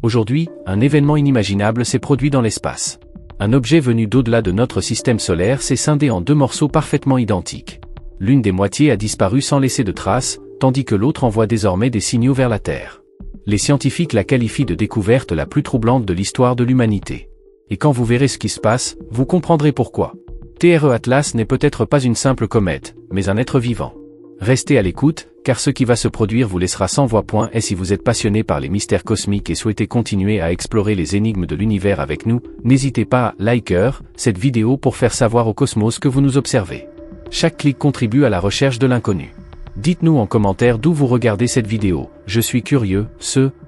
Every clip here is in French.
Aujourd'hui, un événement inimaginable s'est produit dans l'espace. Un objet venu d'au-delà de notre système solaire s'est scindé en deux morceaux parfaitement identiques. L'une des moitiés a disparu sans laisser de traces, tandis que l'autre envoie désormais des signaux vers la Terre. Les scientifiques la qualifient de découverte la plus troublante de l'histoire de l'humanité. Et quand vous verrez ce qui se passe, vous comprendrez pourquoi. TRE Atlas n'est peut-être pas une simple comète, mais un être vivant. Restez à l'écoute, car ce qui va se produire vous laissera sans voix. Et si vous êtes passionné par les mystères cosmiques et souhaitez continuer à explorer les énigmes de l'univers avec nous, n'hésitez pas à liker cette vidéo pour faire savoir au cosmos que vous nous observez. Chaque clic contribue à la recherche de l'inconnu. Dites-nous en commentaire d'où vous regardez cette vidéo. Je suis curieux,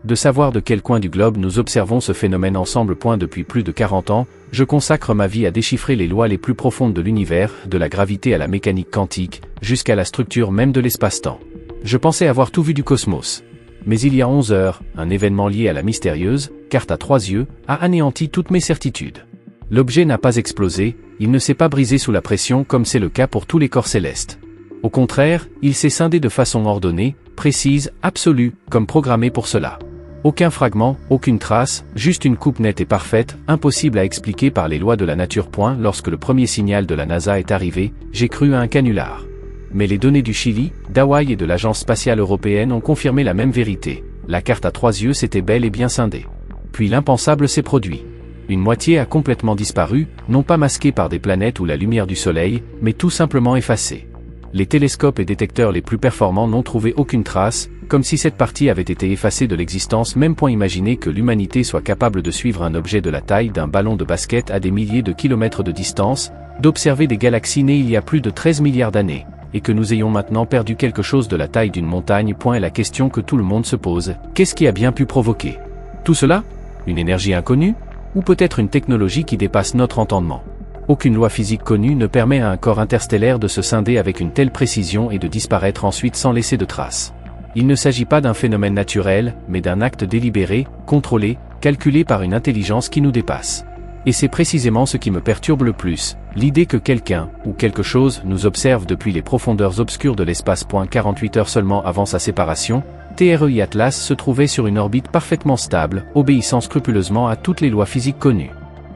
de savoir de quel coin du globe nous observons ce phénomène ensemble. Depuis plus de 40 ans, je consacre ma vie à déchiffrer les lois les plus profondes de l'univers, de la gravité à la mécanique quantique, jusqu'à la structure même de l'espace-temps. Je pensais avoir tout vu du cosmos. Mais il y a 11 heures, un événement lié à la mystérieuse carte à 3 yeux a anéanti toutes mes certitudes. L'objet n'a pas explosé, il ne s'est pas brisé sous la pression comme c'est le cas pour tous les corps célestes. Au contraire, il s'est scindé de façon ordonnée, précise, absolue, comme programmé pour cela. Aucun fragment, aucune trace, juste une coupe nette et parfaite, impossible à expliquer par les lois de la nature. Lorsque le premier signal de la NASA est arrivé, j'ai cru à un canular. Mais les données du Chili, d'Hawaï et de l'Agence spatiale européenne ont confirmé la même vérité. La carte à 3 yeux s'était bel et bien scindée. Puis l'impensable s'est produit. Une moitié a complètement disparu, non pas masquée par des planètes ou la lumière du soleil, mais tout simplement effacée. Les télescopes et détecteurs les plus performants n'ont trouvé aucune trace, comme si cette partie avait été effacée de l'existence même. Imaginez que l'humanité soit capable de suivre un objet de la taille d'un ballon de basket à des milliers de kilomètres de distance, d'observer des galaxies nées il y a plus de 13 milliards d'années, et que nous ayons maintenant perdu quelque chose de la taille d'une montagne. Est la question que tout le monde se pose, qu'est-ce qui a bien pu provoquer tout cela? Une énergie inconnue? Ou peut-être une technologie qui dépasse notre entendement? Aucune loi physique connue ne permet à un corps interstellaire de se scinder avec une telle précision et de disparaître ensuite sans laisser de traces. Il ne s'agit pas d'un phénomène naturel, mais d'un acte délibéré, contrôlé, calculé par une intelligence qui nous dépasse. Et c'est précisément ce qui me perturbe le plus, l'idée que quelqu'un, ou quelque chose, nous observe depuis les profondeurs obscures de l'espace. 48 heures seulement avant sa séparation, TRE Atlas se trouvait sur une orbite parfaitement stable, obéissant scrupuleusement à toutes les lois physiques connues.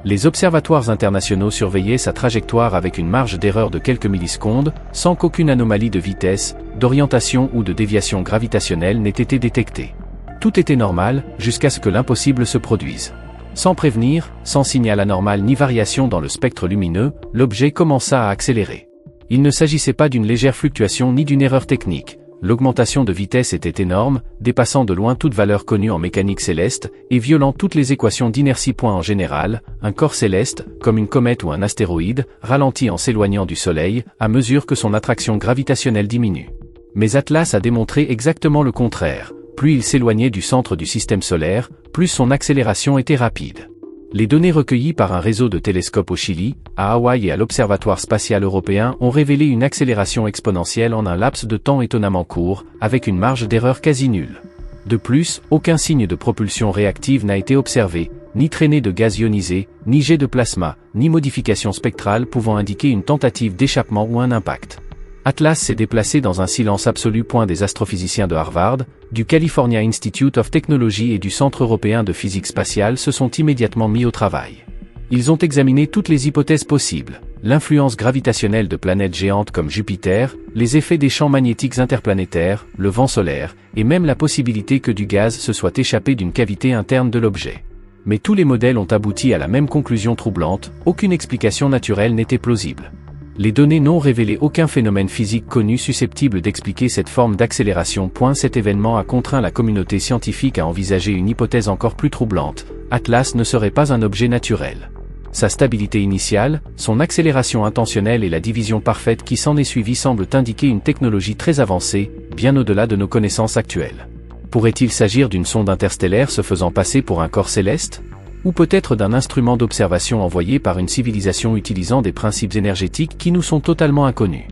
Les observatoires internationaux surveillaient sa trajectoire avec une marge d'erreur de quelques millisecondes, sans qu'aucune anomalie de vitesse, d'orientation ou de déviation gravitationnelle n'ait été détectée. Tout était normal, jusqu'à ce que l'impossible se produise. Sans prévenir, sans signal anormal ni variation dans le spectre lumineux, l'objet commença à accélérer. Il ne s'agissait pas d'une légère fluctuation ni d'une erreur technique. L'augmentation de vitesse était énorme, dépassant de loin toute valeur connue en mécanique céleste, et violant toutes les équations d'inertie. En général, un corps céleste, comme une comète ou un astéroïde, ralentit en s'éloignant du Soleil, à mesure que son attraction gravitationnelle diminue. Mais Atlas a démontré exactement le contraire. Plus il s'éloignait du centre du système solaire, plus son accélération était rapide. Les données recueillies par un réseau de télescopes au Chili, à Hawaï et à l'Observatoire spatial européen ont révélé une accélération exponentielle en un laps de temps étonnamment court, avec une marge d'erreur quasi nulle. De plus, aucun signe de propulsion réactive n'a été observé, ni traînée de gaz ionisé, ni jet de plasma, ni modification spectrale pouvant indiquer une tentative d'échappement ou un impact. Atlas s'est déplacé dans un silence absolu. Des astrophysiciens de Harvard, du California Institute of Technology et du Centre européen de physique spatiale se sont immédiatement mis au travail. Ils ont examiné toutes les hypothèses possibles, l'influence gravitationnelle de planètes géantes comme Jupiter, les effets des champs magnétiques interplanétaires, le vent solaire, et même la possibilité que du gaz se soit échappé d'une cavité interne de l'objet. Mais tous les modèles ont abouti à la même conclusion troublante, aucune explication naturelle n'était plausible. Les données n'ont révélé aucun phénomène physique connu susceptible d'expliquer cette forme d'accélération. Cet événement a contraint la communauté scientifique à envisager une hypothèse encore plus troublante. Atlas ne serait pas un objet naturel. Sa stabilité initiale, son accélération intentionnelle et la division parfaite qui s'en est suivie semblent indiquer une technologie très avancée, bien au-delà de nos connaissances actuelles. Pourrait-il s'agir d'une sonde interstellaire se faisant passer pour un corps céleste ? Ou peut-être d'un instrument d'observation envoyé par une civilisation utilisant des principes énergétiques qui nous sont totalement inconnus.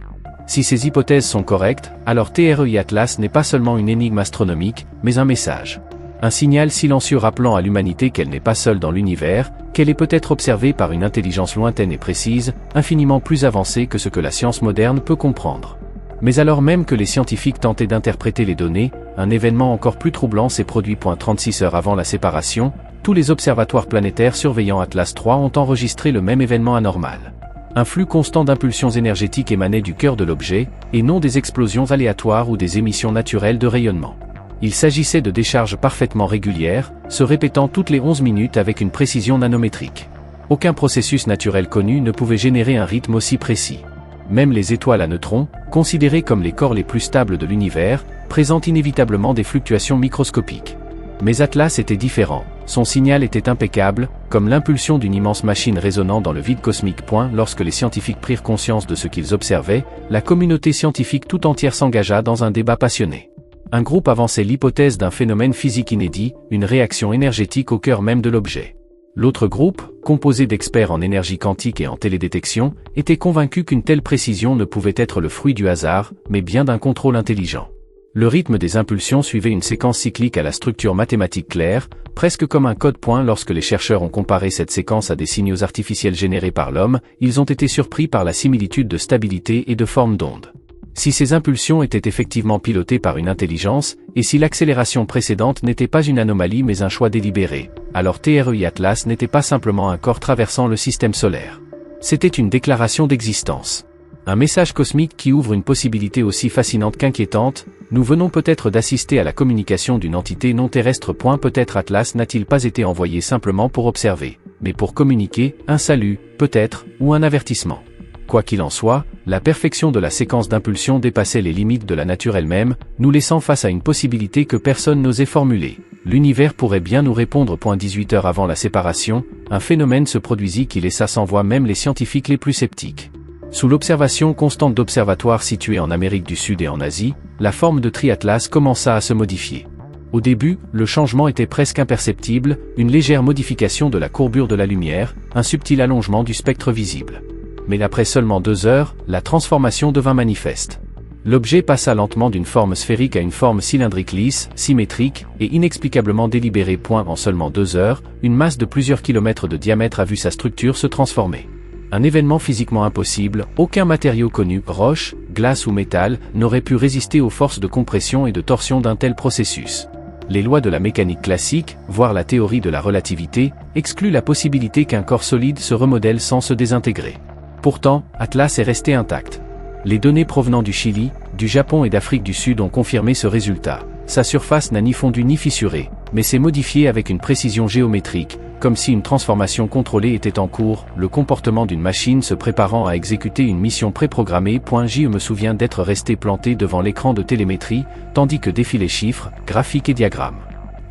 Si ces hypothèses sont correctes, alors TRE Atlas n'est pas seulement une énigme astronomique, mais un message. Un signal silencieux rappelant à l'humanité qu'elle n'est pas seule dans l'univers, qu'elle est peut-être observée par une intelligence lointaine et précise, infiniment plus avancée que ce que la science moderne peut comprendre. Mais alors même que les scientifiques tentaient d'interpréter les données, un événement encore plus troublant s'est produit. 36 heures avant la séparation, tous les observatoires planétaires surveillant Atlas III ont enregistré le même événement anormal. Un flux constant d'impulsions énergétiques émanait du cœur de l'objet, et non des explosions aléatoires ou des émissions naturelles de rayonnement. Il s'agissait de décharges parfaitement régulières, se répétant toutes les 11 minutes avec une précision nanométrique. Aucun processus naturel connu ne pouvait générer un rythme aussi précis. Même les étoiles à neutrons, considérées comme les corps les plus stables de l'univers, présentent inévitablement des fluctuations microscopiques. Mais Atlas était différent, son signal était impeccable, comme l'impulsion d'une immense machine résonnant dans le vide cosmique. Lorsque les scientifiques prirent conscience de ce qu'ils observaient, la communauté scientifique tout entière s'engagea dans un débat passionné. Un groupe avançait l'hypothèse d'un phénomène physique inédit, une réaction énergétique au cœur même de l'objet. L'autre groupe, composé d'experts en énergie quantique et en télédétection, était convaincu qu'une telle précision ne pouvait être le fruit du hasard, mais bien d'un contrôle intelligent. Le rythme des impulsions suivait une séquence cyclique à la structure mathématique claire, presque comme un code point. Lorsque les chercheurs ont comparé cette séquence à des signaux artificiels générés par l'homme, ils ont été surpris par la similitude de stabilité et de forme d'onde. Si ces impulsions étaient effectivement pilotées par une intelligence, et si l'accélération précédente n'était pas une anomalie mais un choix délibéré, alors TREI Atlas n'était pas simplement un corps traversant le système solaire. C'était une déclaration d'existence. Un message cosmique qui ouvre une possibilité aussi fascinante qu'inquiétante. Nous venons peut-être d'assister à la communication d'une entité non terrestre. Peut-être Atlas n'a-t-il pas été envoyé simplement pour observer, mais pour communiquer, un salut, peut-être, ou un avertissement. Quoi qu'il en soit, la perfection de la séquence d'impulsion dépassait les limites de la nature elle-même, nous laissant face à une possibilité que personne n'osait formuler. L'univers pourrait bien nous répondre. 18 heures avant la séparation, un phénomène se produisit qui laissa sans voix même les scientifiques les plus sceptiques. Sous l'observation constante d'observatoires situés en Amérique du Sud et en Asie, la forme de Tri-Atlas commença à se modifier. Au début, le changement était presque imperceptible, une légère modification de la courbure de la lumière, un subtil allongement du spectre visible. Mais après seulement 2 heures, la transformation devint manifeste. L'objet passa lentement d'une forme sphérique à une forme cylindrique lisse, symétrique, et inexplicablement délibérée. En seulement 2 heures, une masse de plusieurs kilomètres de diamètre a vu sa structure se transformer. Un événement physiquement impossible, aucun matériau connu, roche, glace ou métal, n'aurait pu résister aux forces de compression et de torsion d'un tel processus. Les lois de la mécanique classique, voire la théorie de la relativité, excluent la possibilité qu'un corps solide se remodèle sans se désintégrer. Pourtant, Atlas est resté intact. Les données provenant du Chili, du Japon et d'Afrique du Sud ont confirmé ce résultat. Sa surface n'a ni fondu ni fissuré, mais s'est modifiée avec une précision géométrique, comme si une transformation contrôlée était en cours, le comportement d'une machine se préparant à exécuter une mission préprogrammée. Je me souviens d'être resté planté devant l'écran de télémétrie, tandis que défilaient chiffres, graphiques et diagrammes.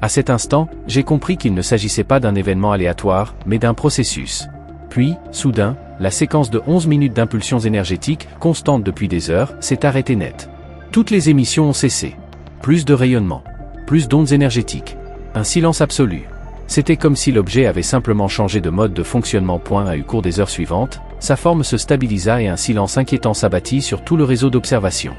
À cet instant, j'ai compris qu'il ne s'agissait pas d'un événement aléatoire, mais d'un processus. Puis, soudain, la séquence de 11 minutes d'impulsions énergétiques, constante depuis des heures, s'est arrêtée net. Toutes les émissions ont cessé. Plus de rayonnement. Plus d'ondes énergétiques. Un silence absolu. C'était comme si l'objet avait simplement changé de mode de fonctionnement. Au cours des heures suivantes, sa forme se stabilisa et un silence inquiétant s'abattit sur tout le réseau d'observation.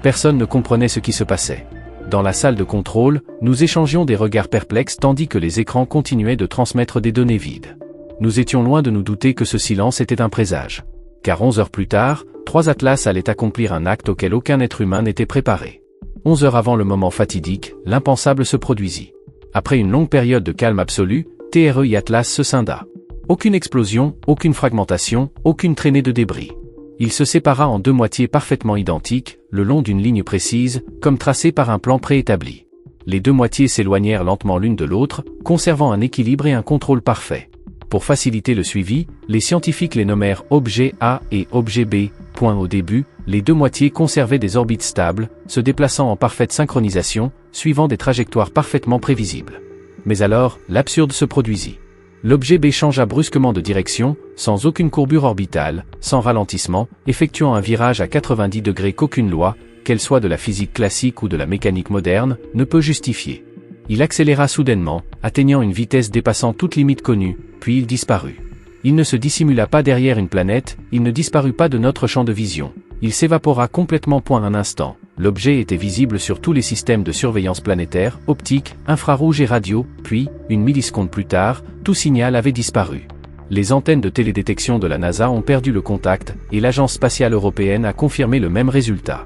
Personne ne comprenait ce qui se passait. Dans la salle de contrôle, nous échangions des regards perplexes tandis que les écrans continuaient de transmettre des données vides. Nous étions loin de nous douter que ce silence était un présage. Car 11 heures plus tard, 3 Atlas allaient accomplir un acte auquel aucun être humain n'était préparé. 11 heures avant le moment fatidique, l'impensable se produisit. Après une longue période de calme absolu, TREI Atlas se scinda. Aucune explosion, aucune fragmentation, aucune traînée de débris. Il se sépara en 2 moitiés parfaitement identiques, le long d'une ligne précise, comme tracée par un plan préétabli. Les 2 moitiés s'éloignèrent lentement l'une de l'autre, conservant un équilibre et un contrôle parfait. Pour faciliter le suivi, les scientifiques les nommèrent objet A et objet B. Au début, les 2 moitiés conservaient des orbites stables, se déplaçant en parfaite synchronisation, suivant des trajectoires parfaitement prévisibles. Mais alors, l'absurde se produisit. L'objet B changea brusquement de direction, sans aucune courbure orbitale, sans ralentissement, effectuant un virage à 90 degrés qu'aucune loi, qu'elle soit de la physique classique ou de la mécanique moderne, ne peut justifier. Il accéléra soudainement, atteignant une vitesse dépassant toute limite connue, puis il disparut. Il ne se dissimula pas derrière une planète, il ne disparut pas de notre champ de vision. Il s'évapora complètement. Un instant, l'objet était visible sur tous les systèmes de surveillance planétaire, optique, infrarouge et radio, puis, une milliseconde plus tard, tout signal avait disparu. Les antennes de télédétection de la NASA ont perdu le contact, et l'Agence spatiale européenne a confirmé le même résultat.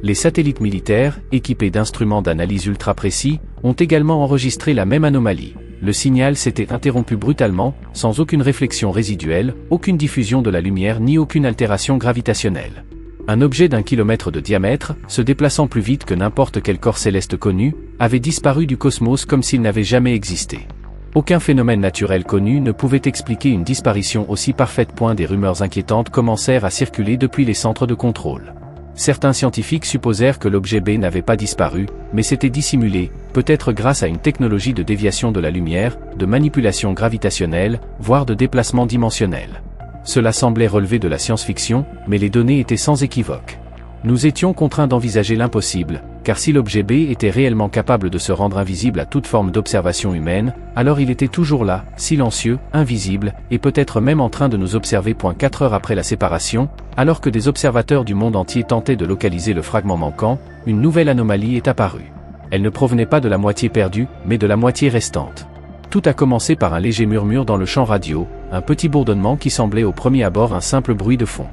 Les satellites militaires, équipés d'instruments d'analyse ultra précis, ont également enregistré la même anomalie. Le signal s'était interrompu brutalement, sans aucune réflexion résiduelle, aucune diffusion de la lumière ni aucune altération gravitationnelle. Un objet d'1 kilomètre de diamètre, se déplaçant plus vite que n'importe quel corps céleste connu, avait disparu du cosmos comme s'il n'avait jamais existé. Aucun phénomène naturel connu ne pouvait expliquer une disparition aussi parfaite. Des rumeurs inquiétantes commencèrent à circuler depuis les centres de contrôle. Certains scientifiques supposèrent que l'objet B n'avait pas disparu, mais s'était dissimulé, peut-être grâce à une technologie de déviation de la lumière, de manipulation gravitationnelle, voire de déplacement dimensionnel. Cela semblait relever de la science-fiction, mais les données étaient sans équivoque. Nous étions contraints d'envisager l'impossible, car si l'objet B était réellement capable de se rendre invisible à toute forme d'observation humaine, alors il était toujours là, silencieux, invisible, et peut-être même en train de nous observer. 4 heures après la séparation, alors que des observateurs du monde entier tentaient de localiser le fragment manquant, une nouvelle anomalie est apparue. Elle ne provenait pas de la moitié perdue, mais de la moitié restante. Tout a commencé par un léger murmure dans le champ radio, un petit bourdonnement qui semblait au premier abord un simple bruit de fond.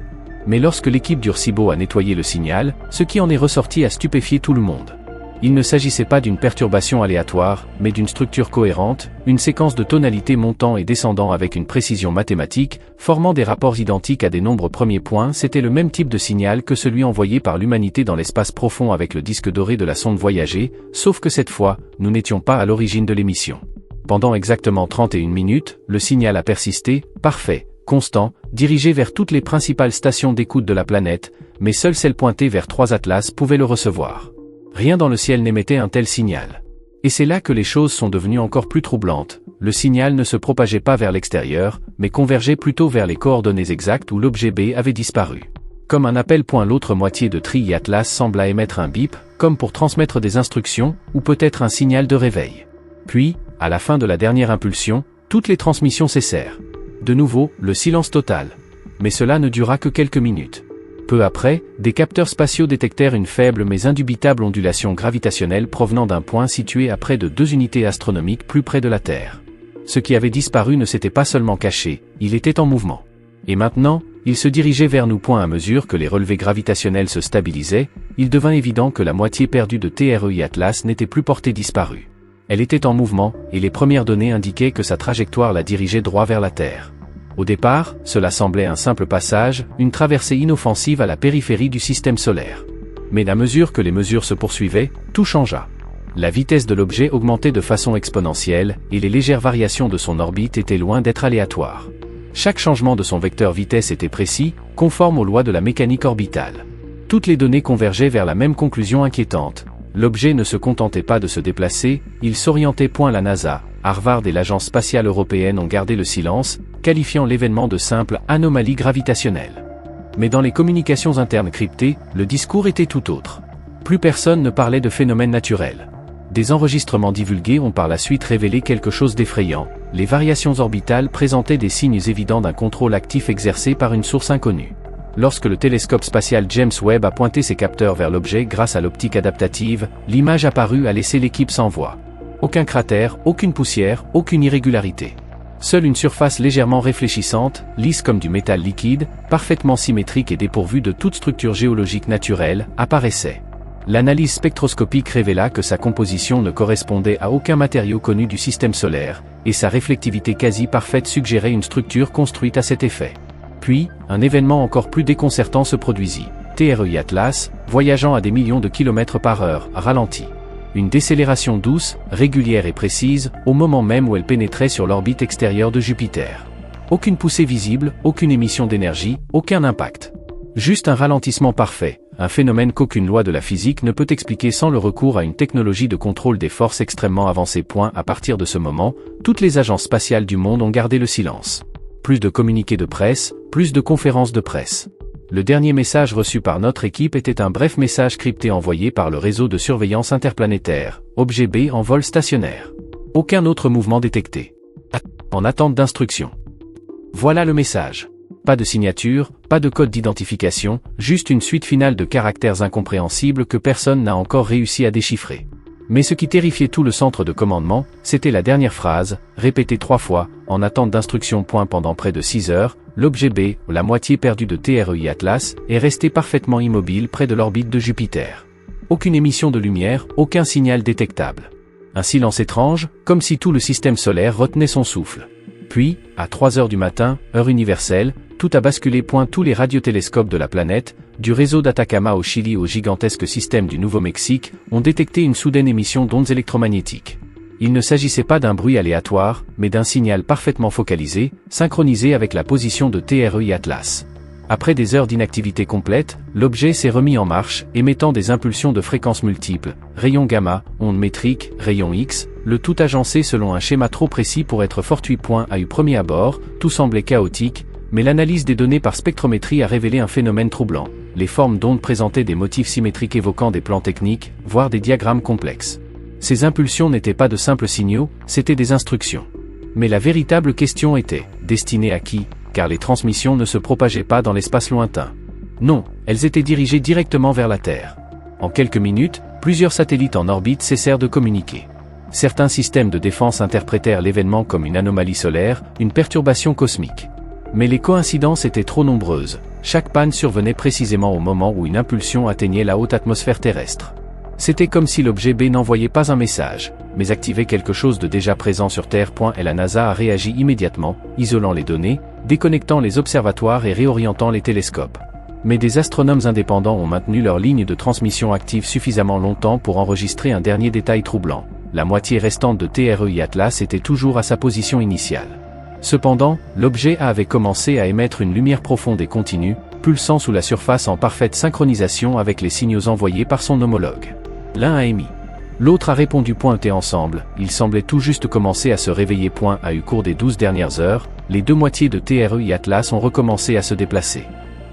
Mais lorsque l'équipe d'Ursibo a nettoyé le signal, ce qui en est ressorti a stupéfié tout le monde. Il ne s'agissait pas d'une perturbation aléatoire, mais d'une structure cohérente, une séquence de tonalités montant et descendant avec une précision mathématique, formant des rapports identiques à des nombres premiers. C'était le même type de signal que celui envoyé par l'humanité dans l'espace profond avec le disque doré de la sonde Voyager, sauf que cette fois, nous n'étions pas à l'origine de l'émission. Pendant exactement 31 minutes, le signal a persisté, parfait, constant, dirigé vers toutes les principales stations d'écoute de la planète, mais seule celle pointée vers 3 Atlas pouvait le recevoir. Rien dans le ciel n'émettait un tel signal. Et c'est là que les choses sont devenues encore plus troublantes. Le signal ne se propageait pas vers l'extérieur, mais convergeait plutôt vers les coordonnées exactes où l'objet B avait disparu. Comme un appel. L'autre moitié de Tri Atlas sembla émettre un bip, comme pour transmettre des instructions, ou peut-être un signal de réveil. Puis, à la fin de la dernière impulsion, toutes les transmissions cessèrent. De nouveau, le silence total. Mais cela ne dura que quelques minutes. Peu après, des capteurs spatiaux détectèrent une faible mais indubitable ondulation gravitationnelle provenant d'un point situé à près de 2 unités astronomiques plus près de la Terre. Ce qui avait disparu ne s'était pas seulement caché, il était en mouvement. Et maintenant, il se dirigeait vers nous. À mesure que les relevés gravitationnels se stabilisaient, il devint évident que la moitié perdue de TRI Atlas n'était plus portée disparue. Elle était en mouvement, et les premières données indiquaient que sa trajectoire la dirigeait droit vers la Terre. Au départ, cela semblait un simple passage, une traversée inoffensive à la périphérie du système solaire. Mais à mesure que les mesures se poursuivaient, tout changea. La vitesse de l'objet augmentait de façon exponentielle, et les légères variations de son orbite étaient loin d'être aléatoires. Chaque changement de son vecteur vitesse était précis, conforme aux lois de la mécanique orbitale. Toutes les données convergeaient vers la même conclusion inquiétante. L'objet ne se contentait pas de se déplacer, il s'orientait. La NASA, Harvard et l'Agence spatiale européenne ont gardé le silence, qualifiant l'événement de simple anomalie gravitationnelle. Mais dans les communications internes cryptées, le discours était tout autre. Plus personne ne parlait de phénomènes naturels. Des enregistrements divulgués ont par la suite révélé quelque chose d'effrayant. Les variations orbitales présentaient des signes évidents d'un contrôle actif exercé par une source inconnue. Lorsque le télescope spatial James Webb a pointé ses capteurs vers l'objet grâce à l'optique adaptative, l'image apparue a laissé l'équipe sans voix. Aucun cratère, aucune poussière, aucune irrégularité. Seule une surface légèrement réfléchissante, lisse comme du métal liquide, parfaitement symétrique et dépourvue de toute structure géologique naturelle, apparaissait. L'analyse spectroscopique révéla que sa composition ne correspondait à aucun matériau connu du système solaire, et sa réflectivité quasi parfaite suggérait une structure construite à cet effet. Puis, un événement encore plus déconcertant se produisit. TRI Atlas, voyageant à des millions de kilomètres par heure, ralentit. Une décélération douce, régulière et précise, au moment même où elle pénétrait sur l'orbite extérieure de Jupiter. Aucune poussée visible, aucune émission d'énergie, aucun impact. Juste un ralentissement parfait, un phénomène qu'aucune loi de la physique ne peut expliquer sans le recours à une technologie de contrôle des forces extrêmement avancée. À partir de ce moment, toutes les agences spatiales du monde ont gardé le silence. Plus de communiqués de presse, plus de conférences de presse. Le dernier message reçu par notre équipe était un bref message crypté envoyé par le réseau de surveillance interplanétaire, objet B en vol stationnaire. Aucun autre mouvement détecté. En attente d'instruction. Voilà le message. Pas de signature, pas de code d'identification, juste une suite finale de caractères incompréhensibles que personne n'a encore réussi à déchiffrer. Mais ce qui terrifiait tout le centre de commandement, c'était la dernière phrase, répétée 3 fois, en attente d'instruction. Pendant près de 6 heures, l'objet B, la moitié perdue de TREI Atlas, est resté parfaitement immobile près de l'orbite de Jupiter. Aucune émission de lumière, aucun signal détectable. Un silence étrange, comme si tout le système solaire retenait son souffle. Puis, à 3 heures du matin, heure universelle, tout a basculé. Tous les radiotélescopes de la planète, du réseau d'Atacama au Chili au gigantesque système du Nouveau-Mexique, ont détecté une soudaine émission d'ondes électromagnétiques. Il ne s'agissait pas d'un bruit aléatoire, mais d'un signal parfaitement focalisé, synchronisé avec la position de TREI Atlas. Après des heures d'inactivité complète, l'objet s'est remis en marche, émettant des impulsions de fréquences multiples, rayons gamma, ondes métriques, rayons X, le tout agencé selon un schéma trop précis pour être fortuit. À premier abord, tout semblait chaotique, mais l'analyse des données par spectrométrie a révélé un phénomène troublant. Les formes d'ondes présentaient des motifs symétriques évoquant des plans techniques, voire des diagrammes complexes. Ces impulsions n'étaient pas de simples signaux, c'étaient des instructions. Mais la véritable question était, destinée à qui, car les transmissions ne se propageaient pas dans l'espace lointain. Non, elles étaient dirigées directement vers la Terre. En quelques minutes, plusieurs satellites en orbite cessèrent de communiquer. Certains systèmes de défense interprétèrent l'événement comme une anomalie solaire, une perturbation cosmique. Mais les coïncidences étaient trop nombreuses. Chaque panne survenait précisément au moment où une impulsion atteignait la haute atmosphère terrestre. C'était comme si l'objet B n'envoyait pas un message, mais activait quelque chose de déjà présent sur Terre. Et la NASA a réagi immédiatement, isolant les données, déconnectant les observatoires et réorientant les télescopes. Mais des astronomes indépendants ont maintenu leur ligne de transmission active suffisamment longtemps pour enregistrer un dernier détail troublant. La moitié restante de TREI Atlas était toujours à sa position initiale. Cependant, l'objet A avait commencé à émettre une lumière profonde et continue, pulsant sous la surface en parfaite synchronisation avec les signaux envoyés par son homologue. L'un a émis. L'autre a répondu. Et ensemble, ils semblaient tout juste commencer à se réveiller. Au cours des 12 dernières heures, les deux moitiés de TREI Atlas ont recommencé à se déplacer.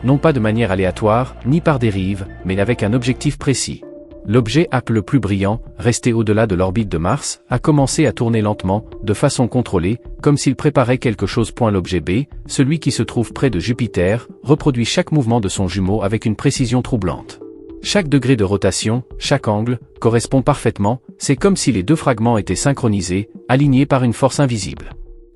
Non pas de manière aléatoire, ni par dérive, mais avec un objectif précis. L'objet A le plus brillant, resté au-delà de l'orbite de Mars, a commencé à tourner lentement, de façon contrôlée, comme s'il préparait quelque chose. L'objet B, celui qui se trouve près de Jupiter, reproduit chaque mouvement de son jumeau avec une précision troublante. Chaque degré de rotation, chaque angle, correspond parfaitement, c'est comme si les deux fragments étaient synchronisés, alignés par une force invisible.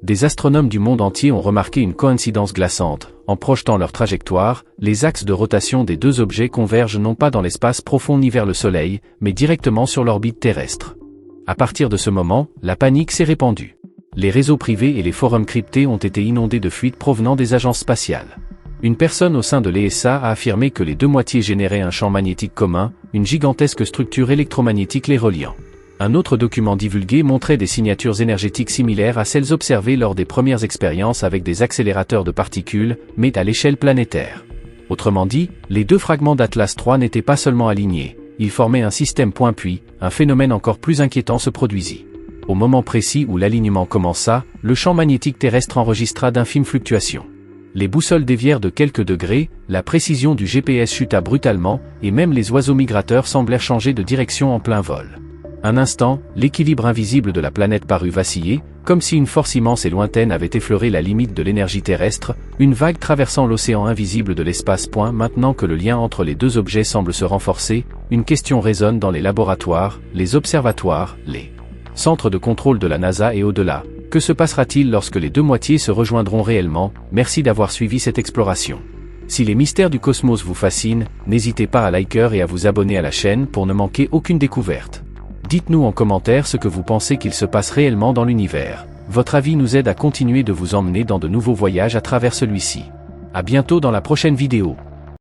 Des astronomes du monde entier ont remarqué une coïncidence glaçante. En projetant leur trajectoire, les axes de rotation des deux objets convergent non pas dans l'espace profond ni vers le Soleil, mais directement sur l'orbite terrestre. À partir de ce moment, la panique s'est répandue. Les réseaux privés et les forums cryptés ont été inondés de fuites provenant des agences spatiales. Une personne au sein de l'ESA a affirmé que les deux moitiés généraient un champ magnétique commun, une gigantesque structure électromagnétique les reliant. Un autre document divulgué montrait des signatures énergétiques similaires à celles observées lors des premières expériences avec des accélérateurs de particules, mais à l'échelle planétaire. Autrement dit, les deux fragments d'Atlas 3 n'étaient pas seulement alignés, ils formaient un système. Puis, un phénomène encore plus inquiétant se produisit. Au moment précis où l'alignement commença, le champ magnétique terrestre enregistra d'infimes fluctuations. Les boussoles dévièrent de quelques degrés, la précision du GPS chuta brutalement, et même les oiseaux migrateurs semblèrent changer de direction en plein vol. Un instant, l'équilibre invisible de la planète parut vaciller, comme si une force immense et lointaine avait effleuré la limite de l'énergie terrestre, une vague traversant l'océan invisible de l'espace. Maintenant que le lien entre les deux objets semble se renforcer, une question résonne dans les laboratoires, les observatoires, les centres de contrôle de la NASA et au-delà. Que se passera-t-il lorsque les deux moitiés se rejoindront réellement? Merci d'avoir suivi cette exploration. Si les mystères du cosmos vous fascinent, n'hésitez pas à liker et à vous abonner à la chaîne pour ne manquer aucune découverte. Dites-nous en commentaire ce que vous pensez qu'il se passe réellement dans l'univers. Votre avis nous aide à continuer de vous emmener dans de nouveaux voyages à travers celui-ci. À bientôt dans la prochaine vidéo.